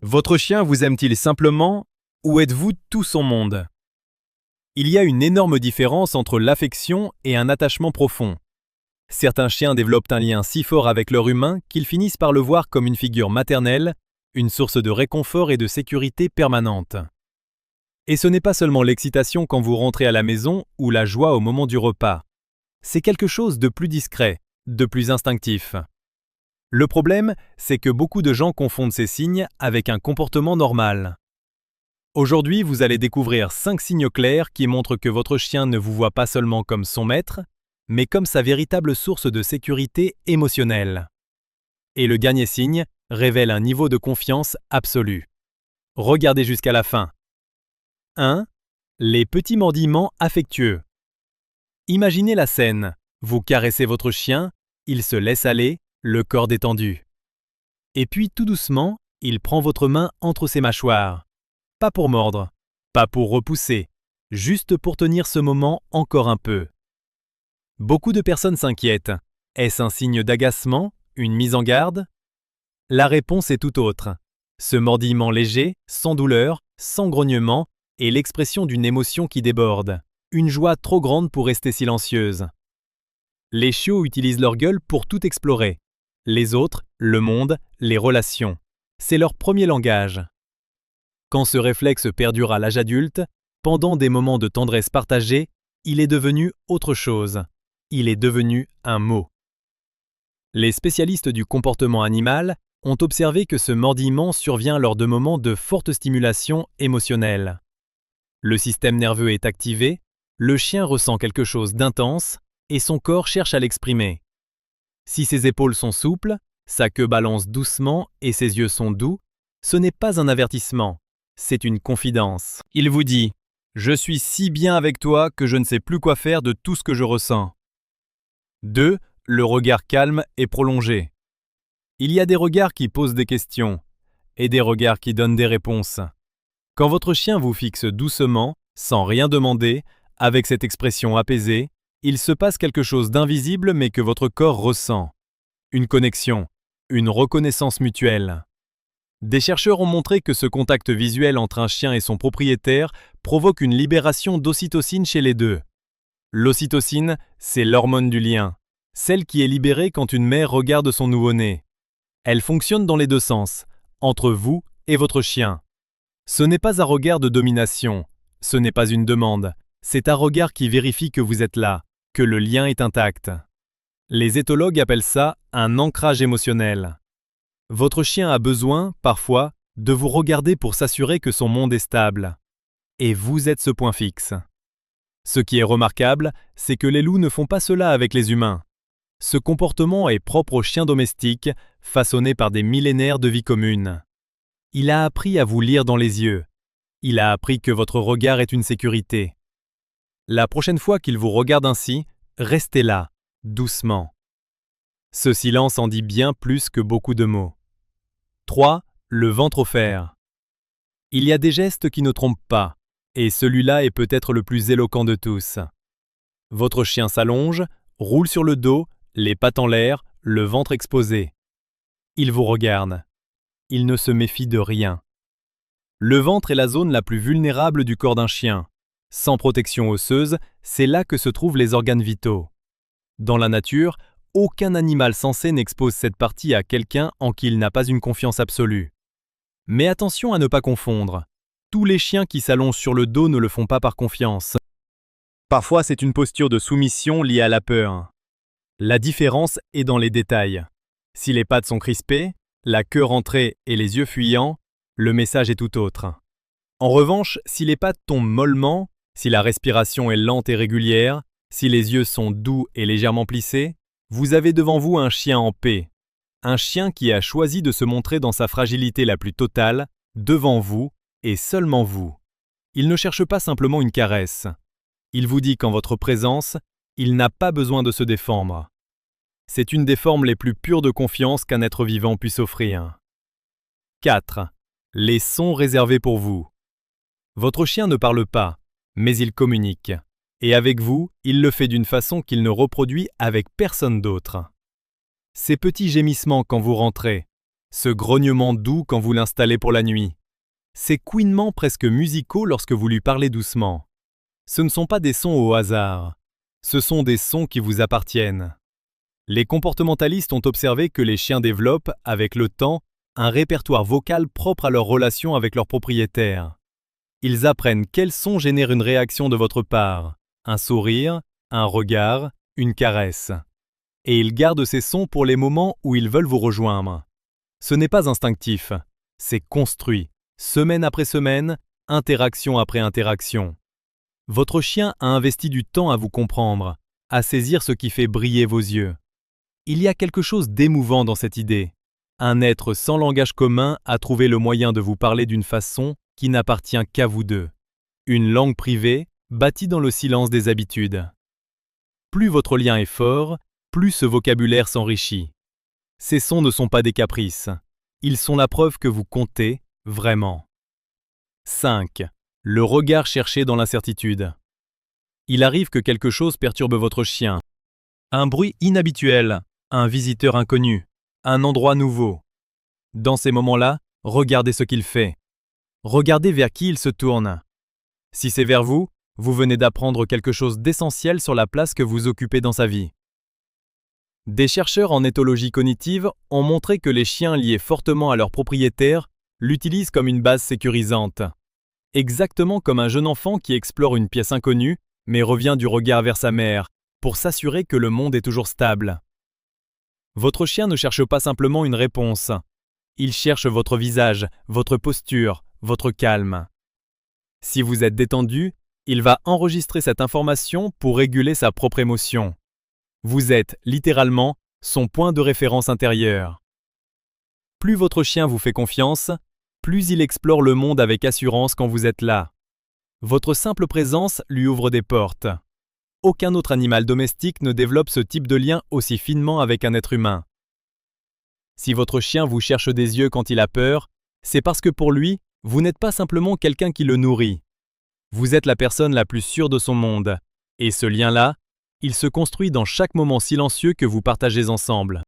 Votre chien vous aime-t-il simplement ou êtes-vous tout son monde? Il y a une énorme différence entre l'affection et un attachement profond. Certains chiens développent un lien si fort avec leur humain qu'ils finissent par le voir comme une figure maternelle, une source de réconfort et de sécurité permanente. Et ce n'est pas seulement l'excitation quand vous rentrez à la maison ou la joie au moment du repas. C'est quelque chose de plus discret, de plus instinctif. Le problème, c'est que beaucoup de gens confondent ces signes avec un comportement normal. Aujourd'hui, vous allez découvrir 5 signes clairs qui montrent que votre chien ne vous voit pas seulement comme son maître, mais comme sa véritable source de sécurité émotionnelle. Et le dernier signe révèle un niveau de confiance absolu. Regardez jusqu'à la fin. 1. Les petits mordillements affectueux. Imaginez la scène. Vous caressez votre chien, il se laisse aller, le corps détendu. Et puis tout doucement, il prend votre main entre ses mâchoires. Pas pour mordre, pas pour repousser, juste pour tenir ce moment encore un peu. Beaucoup de personnes s'inquiètent. Est-ce un signe d'agacement, une mise en garde? La réponse est tout autre. Ce mordillement léger, sans douleur, sans grognement, est l'expression d'une émotion qui déborde, une joie trop grande pour rester silencieuse. Les chiots utilisent leur gueule pour tout explorer. Les autres, le monde, les relations. C'est leur premier langage. Quand ce réflexe perdure à l'âge adulte, pendant des moments de tendresse partagée, il est devenu autre chose. Il est devenu un mot. Les spécialistes du comportement animal ont observé que ce mordillement survient lors de moments de forte stimulation émotionnelle. Le système nerveux est activé, le chien ressent quelque chose d'intense et son corps cherche à l'exprimer. Si ses épaules sont souples, sa queue balance doucement et ses yeux sont doux, ce n'est pas un avertissement, c'est une confidence. Il vous dit « Je suis si bien avec toi que je ne sais plus quoi faire de tout ce que je ressens ». 2. Le regard calme et prolongé. Il y a des regards qui posent des questions et des regards qui donnent des réponses. Quand votre chien vous fixe doucement, sans rien demander, avec cette expression apaisée, il se passe quelque chose d'invisible mais que votre corps ressent. Une connexion, une reconnaissance mutuelle. Des chercheurs ont montré que ce contact visuel entre un chien et son propriétaire provoque une libération d'ocytocine chez les deux. L'ocytocine, c'est l'hormone du lien, celle qui est libérée quand une mère regarde son nouveau-né. Elle fonctionne dans les deux sens, entre vous et votre chien. Ce n'est pas un regard de domination, ce n'est pas une demande, c'est un regard qui vérifie que vous êtes là, que le lien est intact. Les éthologues appellent ça un ancrage émotionnel. Votre chien a besoin, parfois, de vous regarder pour s'assurer que son monde est stable. Et vous êtes ce point fixe. Ce qui est remarquable, c'est que les loups ne font pas cela avec les humains. Ce comportement est propre aux chiens domestiques, façonnés par des millénaires de vie commune. Il a appris à vous lire dans les yeux. Il a appris que votre regard est une sécurité. La prochaine fois qu'il vous regarde ainsi, restez là, doucement. Ce silence en dit bien plus que beaucoup de mots. 3. Le ventre offert. Il y a des gestes qui ne trompent pas, et celui-là est peut-être le plus éloquent de tous. Votre chien s'allonge, roule sur le dos, les pattes en l'air, le ventre exposé. Il vous regarde. Il ne se méfie de rien. Le ventre est la zone la plus vulnérable du corps d'un chien. Sans protection osseuse, c'est là que se trouvent les organes vitaux. Dans la nature, aucun animal sensé n'expose cette partie à quelqu'un en qui il n'a pas une confiance absolue. Mais attention à ne pas confondre. Tous les chiens qui s'allongent sur le dos ne le font pas par confiance. Parfois, c'est une posture de soumission liée à la peur. La différence est dans les détails. Si les pattes sont crispées, la queue rentrée et les yeux fuyants, le message est tout autre. En revanche, si les pattes tombent mollement, si la respiration est lente et régulière, si les yeux sont doux et légèrement plissés, vous avez devant vous un chien en paix. Un chien qui a choisi de se montrer dans sa fragilité la plus totale, devant vous et seulement vous. Il ne cherche pas simplement une caresse. Il vous dit qu'en votre présence, il n'a pas besoin de se défendre. C'est une des formes les plus pures de confiance qu'un être vivant puisse offrir. 4. Les sons réservés pour vous. Votre chien ne parle pas, mais il communique. Et avec vous, il le fait d'une façon qu'il ne reproduit avec personne d'autre. Ces petits gémissements quand vous rentrez, ce grognement doux quand vous l'installez pour la nuit, ces couinements presque musicaux lorsque vous lui parlez doucement. Ce ne sont pas des sons au hasard, ce sont des sons qui vous appartiennent. Les comportementalistes ont observé que les chiens développent, avec le temps, un répertoire vocal propre à leur relation avec leur propriétaire. Ils apprennent quels sons génèrent une réaction de votre part, un sourire, un regard, une caresse. Et ils gardent ces sons pour les moments où ils veulent vous rejoindre. Ce n'est pas instinctif, c'est construit, semaine après semaine, interaction après interaction. Votre chien a investi du temps à vous comprendre, à saisir ce qui fait briller vos yeux. Il y a quelque chose d'émouvant dans cette idée. Un être sans langage commun a trouvé le moyen de vous parler d'une façon qui n'appartient qu'à vous deux. Une langue privée, bâtie dans le silence des habitudes. Plus votre lien est fort, plus ce vocabulaire s'enrichit. Ces sons ne sont pas des caprices. Ils sont la preuve que vous comptez vraiment. 5. Le regard cherché dans l'incertitude. Il arrive que quelque chose perturbe votre chien. Un bruit inhabituel, un visiteur inconnu, un endroit nouveau. Dans ces moments-là, regardez ce qu'il fait. Regardez vers qui il se tourne. Si c'est vers vous, vous venez d'apprendre quelque chose d'essentiel sur la place que vous occupez dans sa vie. Des chercheurs en éthologie cognitive ont montré que les chiens liés fortement à leur propriétaire l'utilisent comme une base sécurisante. Exactement comme un jeune enfant qui explore une pièce inconnue, mais revient du regard vers sa mère, pour s'assurer que le monde est toujours stable. Votre chien ne cherche pas simplement une réponse. Il cherche votre visage, votre posture, votre calme. Si vous êtes détendu, il va enregistrer cette information pour réguler sa propre émotion. Vous êtes, littéralement, son point de référence intérieur. Plus votre chien vous fait confiance, plus il explore le monde avec assurance quand vous êtes là. Votre simple présence lui ouvre des portes. Aucun autre animal domestique ne développe ce type de lien aussi finement avec un être humain. Si votre chien vous cherche des yeux quand il a peur, c'est parce que pour lui, vous n'êtes pas simplement quelqu'un qui le nourrit. Vous êtes la personne la plus sûre de son monde. Et ce lien-là, il se construit dans chaque moment silencieux que vous partagez ensemble.